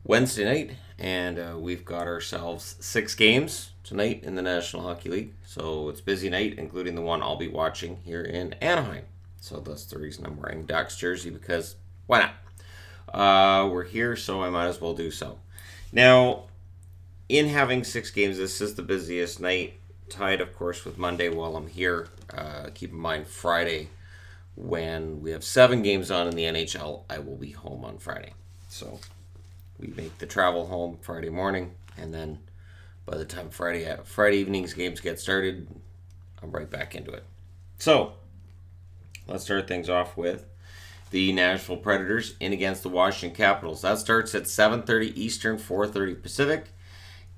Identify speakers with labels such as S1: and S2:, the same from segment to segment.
S1: Wednesday night, and we've got ourselves 6 games tonight in the National Hockey League. So it's a busy night, including the one I'll be watching here in Anaheim. So that's the reason I'm wearing Ducks jersey, because why not? We're here, so I might as well do so. Now, in having 6 games, this is the busiest night, tied, of course, with Monday while I'm here. Keep in mind, Friday, when we have 7 games on in the NHL, I will be home on Friday. So we make the travel home Friday morning, and then by the time Friday evening's games get started, I'm right back into it. So let's start things off with the Nashville Predators in against the Washington Capitals. That starts at 7:30 Eastern, 4:30 Pacific.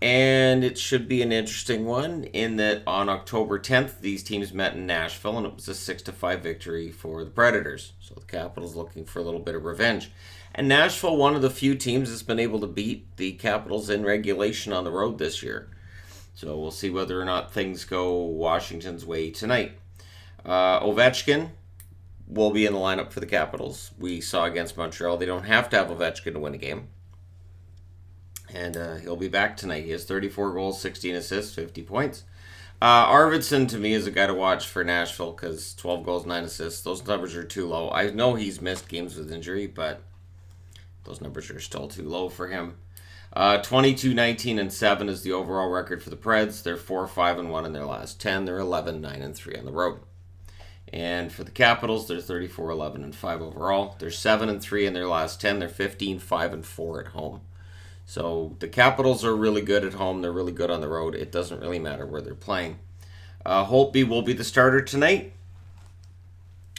S1: And it should be an interesting one in that on October 10th, these teams met in Nashville, and it was a 6-5 victory for the Predators. So the Capitals looking for a little bit of revenge. And Nashville, one of the few teams that's been able to beat the Capitals in regulation on the road this year. So we'll see whether or not things go Washington's way tonight. Ovechkin will be in the lineup for the Capitals. We saw against Montreal, they don't have to have Ovechkin to win a game. And he'll be back tonight. He has 34 goals, 16 assists, 50 points. Arvidsson, to me, is a guy to watch for Nashville because 12 goals, 9 assists. Those numbers are too low. I know he's missed games with injury, but those numbers are still too low for him. 22, 19, and 7 is the overall record for the Preds. They're 4-5-1 in their last 10. They're 11, 9, and 3 on the road. And for the Capitals, they're 34, 11, and 5 overall. They're 7 and 3 in their last 10. They're 15, 5, and 4 at home. So the Capitals are really good at home. They're really good on the road. It doesn't really matter where they're playing. Holtby will be the starter tonight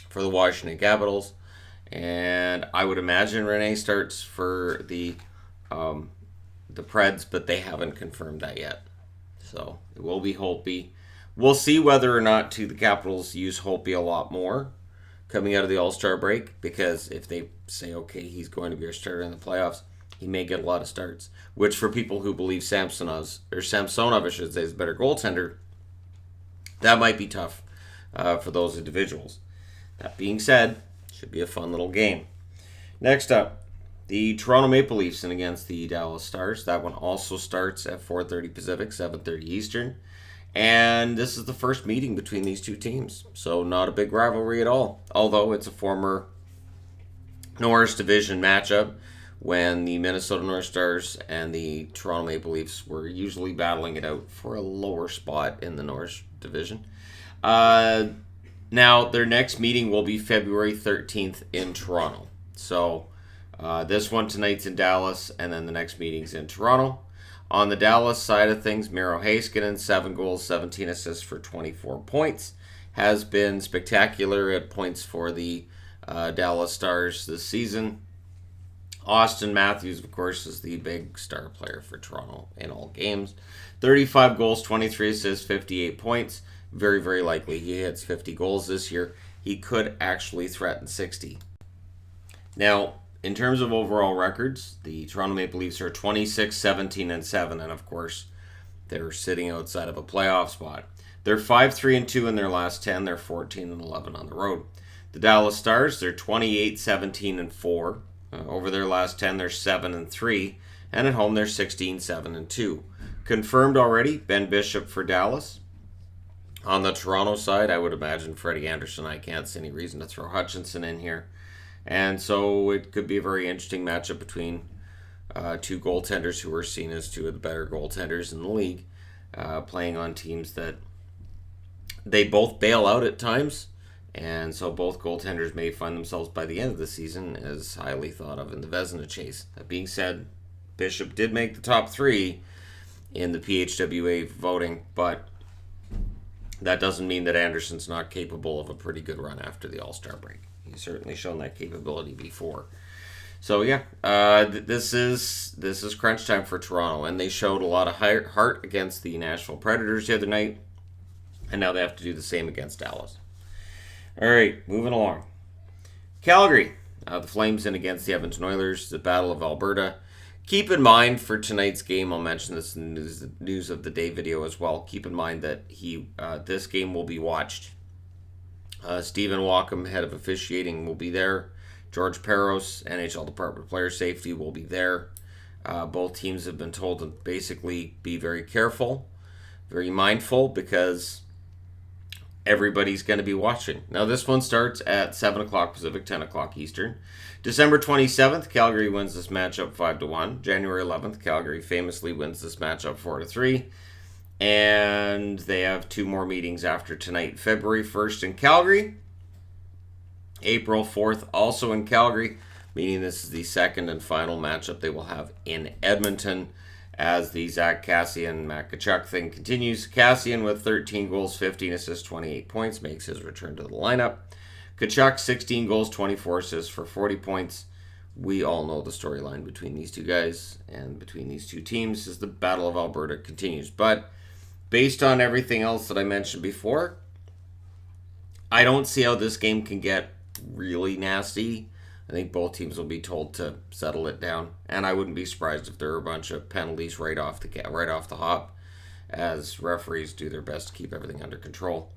S1: for the Washington Capitals. And I would imagine Rene starts for the Preds, but they haven't confirmed that yet. So it will be Holtby. We'll see whether or not the Capitals use Holtby a lot more coming out of the All-Star break, because if they say, okay, he's going to be our starter in the playoffs, he may get a lot of starts, which for people who believe Samsonov, I should say, is a better goaltender, that might be tough for those individuals. That being said, should be a fun little game. Next up, the Toronto Maple Leafs in against the Dallas Stars. That one also starts at 4:30 Pacific, 7:30 Eastern. And this is the first meeting between these two teams, so not a big rivalry at all, although it's a former Norris Division matchup when the Minnesota North Stars and the Toronto Maple Leafs were usually battling it out for a lower spot in the North Division. Now, their next meeting will be February 13th in Toronto. So this one tonight's in Dallas, and then the next meeting's in Toronto. On the Dallas side of things, Miro Heiskanen, 7 goals, 17 assists for 24 points, has been spectacular at points for the Dallas Stars this season. Austin Matthews, of course, is the big star player for Toronto in all games. 35 goals, 23 assists, 58 points. Very, very likely he hits 50 goals this year. He could actually threaten 60. Now, in terms of overall records, the Toronto Maple Leafs are 26, 17, and 7, and of course, they're sitting outside of a playoff spot. They're 5-3-2 in their last 10. They're 14 and 11 on the road. The Dallas Stars, they're 28, 17, and 4. Over their last 10, they're 7 and 3, and at home they're 16, 7, and 2. Confirmed already, Ben Bishop for Dallas. On the Toronto side, I would imagine Freddie Anderson. I can't see any reason to throw Hutchinson in here. And so it could be a very interesting matchup between two goaltenders who are seen as two of the better goaltenders in the league, playing on teams that they both bail out at times. And so both goaltenders may find themselves by the end of the season as highly thought of in the Vezina chase. That being said, Bishop did make the top 3 in the PHWA voting, but that doesn't mean that Anderson's not capable of a pretty good run after the All-Star break. He's certainly shown that capability before. So yeah, this is crunch time for Toronto, and they showed a lot of heart against the Nashville Predators the other night, and now they have to do the same against Dallas. All right, moving along. Calgary, the Flames in against the Edmonton Oilers, the Battle of Alberta. Keep in mind for tonight's game, I'll mention this in the news of the day video as well. Keep in mind that this game will be watched. Stephen Walkham, head of officiating, will be there. George Peros, NHL Department of Player Safety, will be there. Both teams have been told to basically be very careful, very mindful, because everybody's going to be watching. Now, this one starts at 7 o'clock Pacific, 10 o'clock Eastern. December 27th, Calgary wins this matchup 5-1. January 11th, Calgary famously wins this matchup 4-3. And they have 2 more meetings after tonight. February 1st in Calgary. April 4th also in Calgary, meaning this is the second and final matchup they will have in Edmonton as the Zach Kassian Matt Tkachuk thing continues. Kassian with 13 goals, 15 assists, 28 points makes his return to the lineup. Tkachuk 16 goals, 24 assists for 40 points. We all know the storyline between these two guys and between these two teams as the Battle of Alberta continues. But based on everything else that I mentioned before, I don't see how this game can get really nasty. I think both teams will be told to settle it down, and I wouldn't be surprised if there are a bunch of penalties right off the hop, as referees do their best to keep everything under control.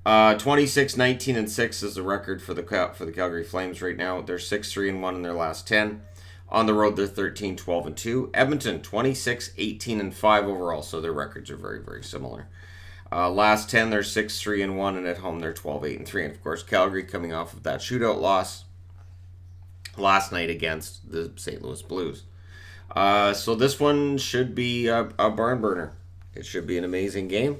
S1: 26-19-6 is the record for the Calgary Flames right now. They're 6-3-1 in their last 10. On the road, they're 13-12-2. Edmonton 26-18-5 overall, so their records are very, very similar. Last 10, they're 6-3-1, and at home they're 12-8-3. And of course, Calgary coming off of that shootout loss last night against the St. Louis Blues. So this one should be a barn burner. It should be an amazing game,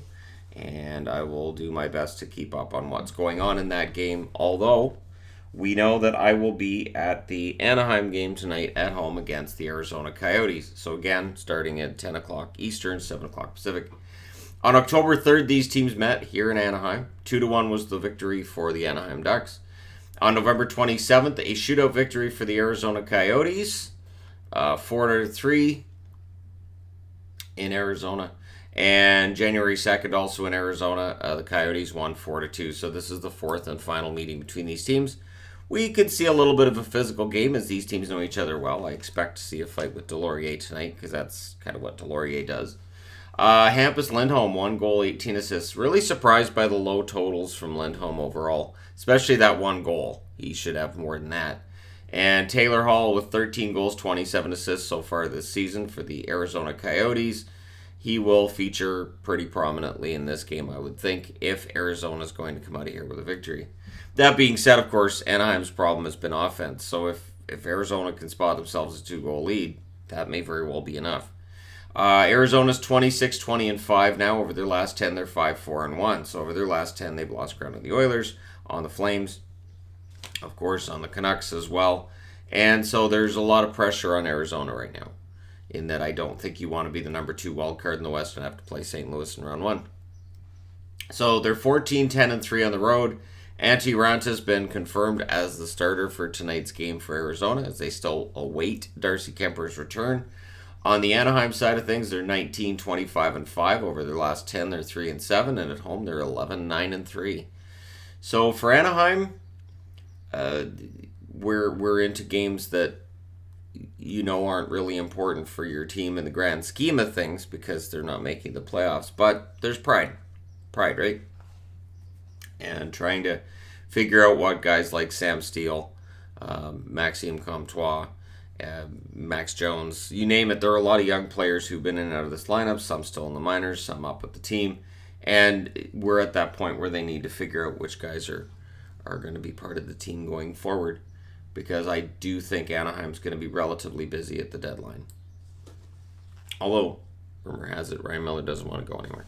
S1: and I will do my best to keep up on what's going on in that game, although we know that I will be at the Anaheim game tonight at home against the Arizona Coyotes. So again, starting at 10 o'clock Eastern, 7 o'clock Pacific. On October 3rd, these teams met here in Anaheim. 2-1 was the victory for the Anaheim Ducks. On November 27th, a shootout victory for the Arizona Coyotes, 4-3 in Arizona. And January 2nd, also in Arizona, the Coyotes won 4-2. So this is the fourth and final meeting between these teams. We could see a little bit of a physical game as these teams know each other well. I expect to see a fight with Delorier tonight because that's kind of what Delorier does. Hampus Lindholm, 1 goal, 18 assists. Really surprised by the low totals from Lindholm overall, especially that 1 goal. He should have more than that. And Taylor Hall with 13 goals, 27 assists so far this season for the Arizona Coyotes. He will feature pretty prominently in this game, I would think, if Arizona is going to come out of here with a victory. That being said, of course, Anaheim's problem has been offense. So if Arizona can spot themselves a 2-goal lead, that may very well be enough. Arizona's 26-20-5 now. Over their last 10, they're 5-4-1. So over their last 10, they've lost ground on the Oilers, on the Flames, of course, on the Canucks as well. And so there's a lot of pressure on Arizona right now, in that I don't think you want to be the number 2 wild card in the West and have to play St. Louis in round 1. So they're 14-10-3 on the road. Antti Ranta's been confirmed as the starter for tonight's game for Arizona, as they still await Darcy Kemper's return. On the Anaheim side of things, they're 19-25-5. Over their last 10, they're 3-7, and at home, they're 11-9-3. So for Anaheim, we're into games that aren't really important for your team in the grand scheme of things because they're not making the playoffs. But there's pride, right? And trying to figure out what guys like Sam Steele, Maxime Comtois, Max Jones, you name it. There are a lot of young players who've been in and out of this lineup, some still in the minors, some up with the team. And we're at that point where they need to figure out which guys are going to be part of the team going forward, because I do think Anaheim's going to be relatively busy at the deadline. Although, rumor has it, Ryan Miller doesn't want to go anywhere.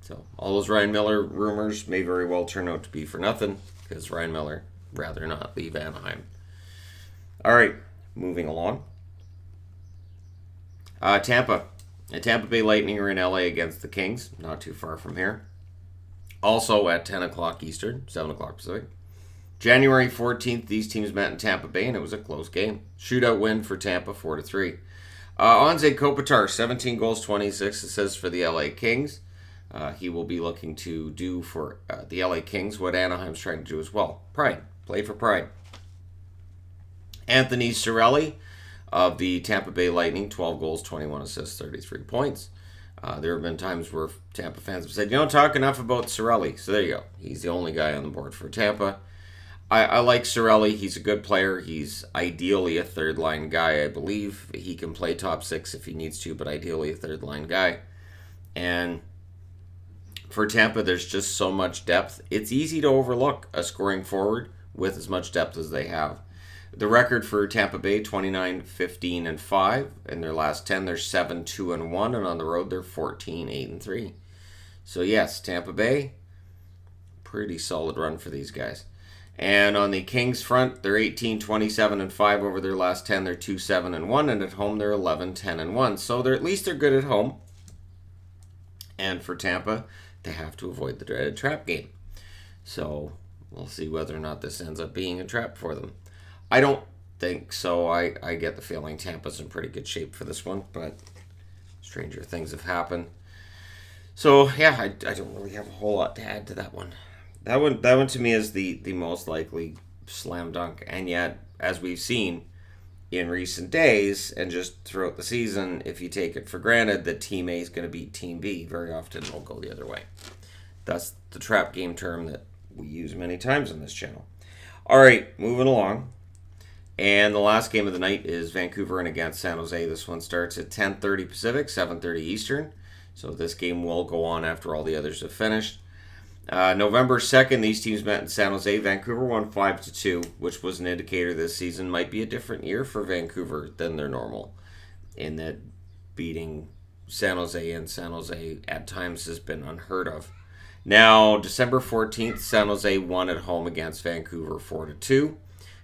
S1: So, all those Ryan Miller rumors may very well turn out to be for nothing, because Ryan Miller rather not leave Anaheim. All right, moving along. Tampa. The Tampa Bay Lightning are in LA against the Kings, not too far from here. Also at 10 o'clock Eastern, 7 o'clock Pacific. January 14th, these teams met in Tampa Bay, and it was a close game. Shootout win for Tampa, 4-3. Anze Kopitar, 17 goals, 26 assists for the LA Kings. He will be looking to do for the LA Kings what Anaheim's trying to do as well. Pride. Play for pride. Anthony Cirelli of the Tampa Bay Lightning, 12 goals, 21 assists, 33 points. There have been times where Tampa fans have said, you don't talk enough about Cirelli. So there you go. He's the only guy on the board for Tampa. I like Cirelli. He's a good player. He's ideally a third-line guy, I believe. He can play top six if he needs to, but ideally a third-line guy. And for Tampa, there's just so much depth. It's easy to overlook a scoring forward with as much depth as they have. The record for Tampa Bay, 29-15-5. In their last 10, they're 7-2-1, and on the road, they're 14-8-3. So yes, Tampa Bay, pretty solid run for these guys. And on the Kings front, they're 18-27-5 over their last 10. They're 2-7-1, and at home they're 11-10-1. So at least they're good at home. And for Tampa, they have to avoid the dreaded trap game. So we'll see whether or not this ends up being a trap for them. I don't think so. I get the feeling Tampa's in pretty good shape for this one, but stranger things have happened. So yeah, I don't really have a whole lot to add to that one. That one to me is the most likely slam dunk, and yet, as we've seen in recent days and just throughout the season, if you take it for granted that Team A is going to beat Team B, very often it'll go the other way. That's the trap game term that we use many times on this channel. All right, moving along. And the last game of the night is Vancouver and against San Jose. This one starts at 10:30 Pacific, 7:30 Eastern. So this game will go on after all the others have finished. November 2nd, these teams met in San Jose. Vancouver won 5-2, which was an indicator this season might be a different year for Vancouver than their normal, in that beating San Jose and San Jose at times has been unheard of. Now, December 14th, San Jose won at home against Vancouver 4-2.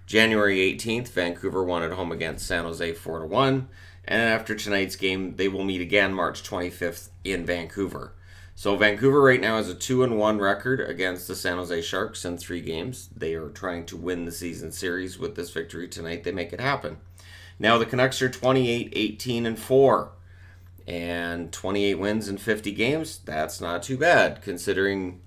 S1: January 18th, Vancouver won at home against San Jose 4-1. And after tonight's game, they will meet again March 25th in Vancouver. So Vancouver right now has a 2-1 record against the San Jose Sharks in 3 games. They are trying to win the season series. With this victory tonight, they make it happen. Now the Canucks are 28-18-4 and 28 wins in 50 games. That's not too bad considering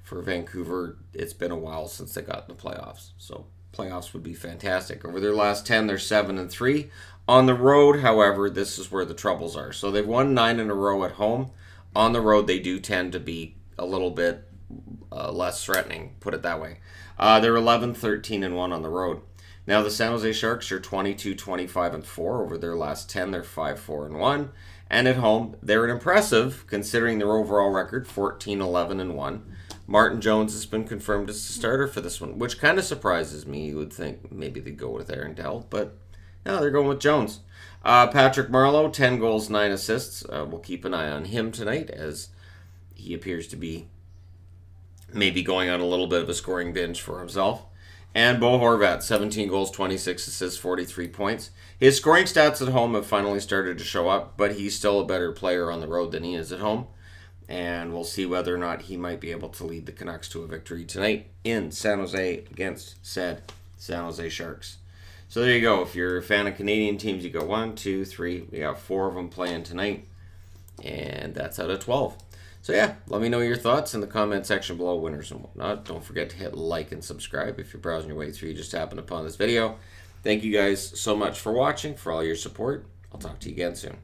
S1: for Vancouver it's been a while since they got in the playoffs. So playoffs would be fantastic. Over their last 10, they're 7-3. On the road, however, this is where the troubles are. So they've won 9 in a row at home. On the road, they do tend to be a little bit less threatening, put it that way. They're 11-13-1 on the road. Now, the San Jose Sharks are 22-25-4. Over their last 10, they're 5-4-1. And at home, they're an impressive, considering their overall record, 14-11-1. Martin Jones has been confirmed as the starter for this one, which kind of surprises me. You would think maybe they'd go with Aaron Dell, but no, they're going with Jones. Patrick Marleau, 10 goals, 9 assists. We'll keep an eye on him tonight as he appears to be maybe going on a little bit of a scoring binge for himself. And Bo Horvat, 17 goals, 26 assists, 43 points. His scoring stats at home have finally started to show up, but he's still a better player on the road than he is at home. And we'll see whether or not he might be able to lead the Canucks to a victory tonight in San Jose against said San Jose Sharks. So there you go. If you're a fan of Canadian teams, you got 1, 2, 3. We got 4 of them playing tonight. And that's out of 12. So yeah, let me know your thoughts in the comment section below, winners and whatnot. Don't forget to hit like and subscribe if you're browsing your way through. You just happened upon this video. Thank you guys so much for watching, for all your support. I'll talk to you again soon.